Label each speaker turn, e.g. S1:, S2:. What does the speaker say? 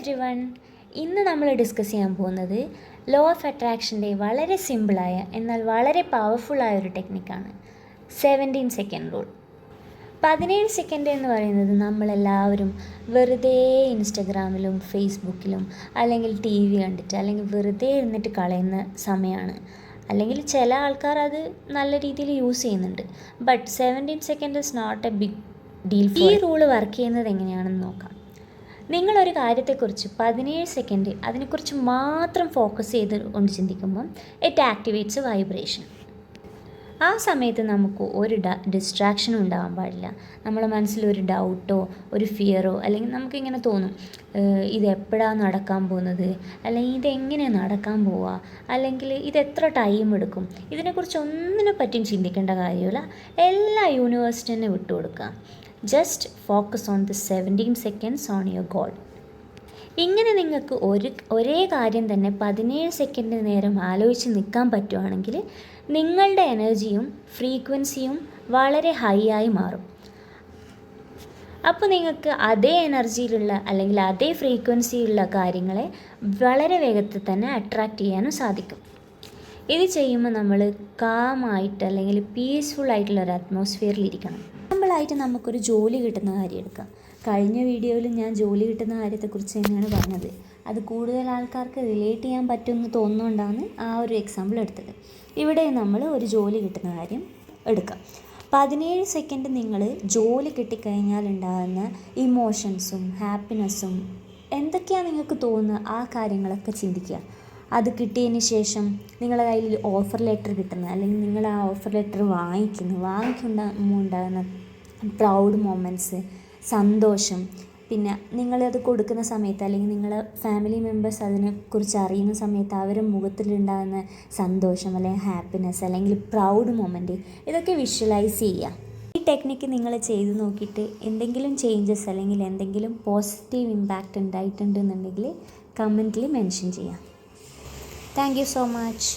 S1: Everyone, ഇന്ന് നമ്മൾ discuss ചെയ്യാൻ പോകുന്നത് ലോ ഓഫ് അട്രാക്ഷൻ്റെ വളരെ സിമ്പിളായ എന്നാൽ വളരെ പവർഫുള്ളായ ഒരു ടെക്നിക്കാണ് 17 സെക്കൻഡ് റൂൾ. 17 സെക്കൻഡ് എന്ന് പറയുന്നത് നമ്മളെല്ലാവരും വെറുതെ ഇൻസ്റ്റഗ്രാമിലും ഫേസ്ബുക്കിലും അല്ലെങ്കിൽ ടി വി കണ്ടിട്ട് അല്ലെങ്കിൽ വെറുതെ ഇരുന്നിട്ട് കളയുന്ന സമയമാണ്. അല്ലെങ്കിൽ ചില ആൾക്കാർ അത് നല്ല രീതിയിൽ യൂസ് ചെയ്യുന്നുണ്ട്. But 17 second is not a big deal. ഈ റൂള് വർക്ക് ചെയ്യുന്നത് എങ്ങനെയാണെന്ന് നോക്കാം. നിങ്ങളൊരു കാര്യത്തെക്കുറിച്ച് 17 സെക്കൻഡ് അതിനെക്കുറിച്ച് മാത്രം ഫോക്കസ് ചെയ്ത് കൊണ്ട് ചിന്തിക്കുമ്പം ഇറ്റ് ആക്ടിവേറ്റ്സ് വൈബ്രേഷൻ. ആ സമയത്ത് നമുക്ക് ഒരു ഡിസ്ട്രാക്ഷനും ഉണ്ടാകാൻ പാടില്ല. നമ്മളെ മനസ്സിലൊരു ഡൗട്ടോ ഒരു ഫിയറോ അല്ലെങ്കിൽ നമുക്കിങ്ങനെ തോന്നും ഇതെപ്പോഴാണ് നടക്കാൻ പോകുന്നത്, അല്ലെങ്കിൽ ഇതെങ്ങനെ നടക്കാൻ പോവുക, അല്ലെങ്കിൽ ഇതെത്ര ടൈം എടുക്കും, ഇതിനെക്കുറിച്ച് ഒന്നിനെ പറ്റിയും ചിന്തിക്കേണ്ട കാര്യമില്ല. എല്ലാ യൂണിവേഴ്സിറ്റി തന്നെ വിട്ടുകൊടുക്കുക. Just focus on the 17 seconds on your goal. ഇങ്ങനെ നിങ്ങൾക്ക് ഒരേ കാര്യം തന്നെ 17 സെക്കൻഡ് നേരം ആലോചിച്ച് നിൽക്കാൻ പറ്റുവാണെങ്കിൽ നിങ്ങളുടെ എനർജിയും ഫ്രീക്വൻസിയും വളരെ ഹൈ ആയി മാറും. അപ്പോൾ നിങ്ങൾക്ക് അതേ എനർജിയിലുള്ള അല്ലെങ്കിൽ അതേ ഫ്രീക്വൻസിയുള്ള കാര്യങ്ങളെ വളരെ വേഗത്തിൽ തന്നെ അട്രാക്റ്റ് ചെയ്യാനും സാധിക്കും. ഇത് ചെയ്യുമ്പോൾ നമ്മൾ കാമായിട്ട് അല്ലെങ്കിൽ പീസ്ഫുൾ ആയിട്ടുള്ള ഒരു അറ്റ്മോസ്ഫിയറിലിരിക്കണം. സിമ്പിളായിട്ട് നമുക്കൊരു ജോലി കിട്ടുന്ന കാര്യം എടുക്കാം. കഴിഞ്ഞ വീഡിയോയിൽ ഞാൻ ജോലി കിട്ടുന്ന കാര്യത്തെക്കുറിച്ച് തന്നെയാണ് പറഞ്ഞത്. അത് കൂടുതൽ ആൾക്കാർക്ക് റിലേറ്റ് ചെയ്യാൻ പറ്റുമെന്ന് തോന്നുന്നുകൊണ്ടാണ് ആ ഒരു എക്സാമ്പിൾ എടുത്തത്. ഇവിടെ നമ്മൾ ഒരു ജോലി കിട്ടുന്ന കാര്യം എടുക്കാം. 17 സെക്കൻഡ് നിങ്ങൾ ജോലി കിട്ടിക്കഴിഞ്ഞാൽ ഉണ്ടാകുന്ന ഇമോഷൻസും ഹാപ്പിനെസ്സും എന്തൊക്കെയാണ് നിങ്ങൾക്ക് തോന്നുന്നത് ആ കാര്യങ്ങളൊക്കെ ചിന്തിക്കുക. അത് കിട്ടിയതിന് ശേഷം നിങ്ങളുടെ കയ്യിൽ ഓഫർ ലെറ്റർ കിട്ടുന്നത് അല്ലെങ്കിൽ നിങ്ങൾ ആ ഓഫർ ലെറ്റർ വാങ്ങിക്കുമ്പോൾ ഉണ്ടാകുന്ന പ്രൗഡ് മൊമെൻറ്റ്സ്, സന്തോഷം, പിന്നെ നിങ്ങളത് കൊടുക്കുന്ന സമയത്ത് അല്ലെങ്കിൽ നിങ്ങളെ ഫാമിലി മെമ്പേഴ്സ് അതിനെക്കുറിച്ച് അറിയുന്ന സമയത്ത് അവരുടെ മുഖത്തിലുണ്ടാകുന്ന സന്തോഷം അല്ലെങ്കിൽ ഹാപ്പിനെസ് അല്ലെങ്കിൽ പ്രൗഡ് മൊമെൻറ്റ്, ഇതൊക്കെ വിഷ്വലൈസ് ചെയ്യുക. ഈ ടെക്നിക്ക് നിങ്ങൾ ചെയ്ത് നോക്കിയിട്ട് എന്തെങ്കിലും ചേഞ്ചസ് അല്ലെങ്കിൽ എന്തെങ്കിലും പോസിറ്റീവ് ഇമ്പാക്റ്റ് ഉണ്ടായിട്ടുണ്ടെന്നുണ്ടെങ്കിൽ കമൻറ്റിൽ മെൻഷൻ ചെയ്യാം. Thank you so much.